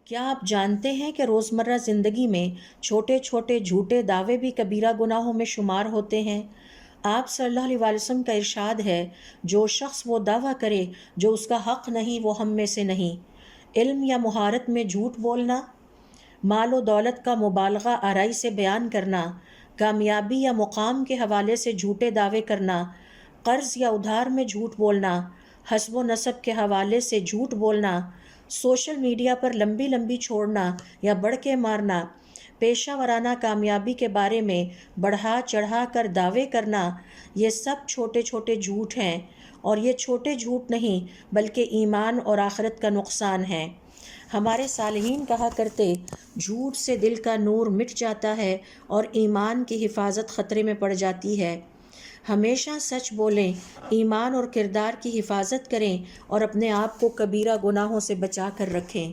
کیا آپ جانتے ہیں کہ روزمرہ زندگی میں چھوٹے چھوٹے جھوٹے دعوے بھی کبیرہ گناہوں میں شمار ہوتے ہیں؟ آپ صلی اللہ علیہ وسلم کا ارشاد ہے، جو شخص وہ دعویٰ کرے جو اس کا حق نہیں وہ ہم میں سے نہیں۔ علم یا مہارت میں جھوٹ بولنا، مال و دولت کا مبالغہ آرائی سے بیان کرنا، کامیابی یا مقام کے حوالے سے جھوٹے دعوے کرنا، قرض یا ادھار میں جھوٹ بولنا، حسب و نسب کے حوالے سے جھوٹ بولنا، سوشل میڈیا پر لمبی لمبی چھوڑنا یا بڑھ کے مارنا، پیشہ ورانہ کامیابی کے بارے میں بڑھا چڑھا کر دعوے کرنا، یہ سب چھوٹے چھوٹے جھوٹ ہیں، اور یہ چھوٹے جھوٹ نہیں بلکہ ایمان اور آخرت کا نقصان ہے۔ ہمارے صالحین کہا کرتے، جھوٹ سے دل کا نور مٹ جاتا ہے اور ایمان کی حفاظت خطرے میں پڑ جاتی ہے۔ ہمیشہ سچ بولیں، ایمان اور کردار کی حفاظت کریں اور اپنے آپ کو کبیرہ گناہوں سے بچا کر رکھیں۔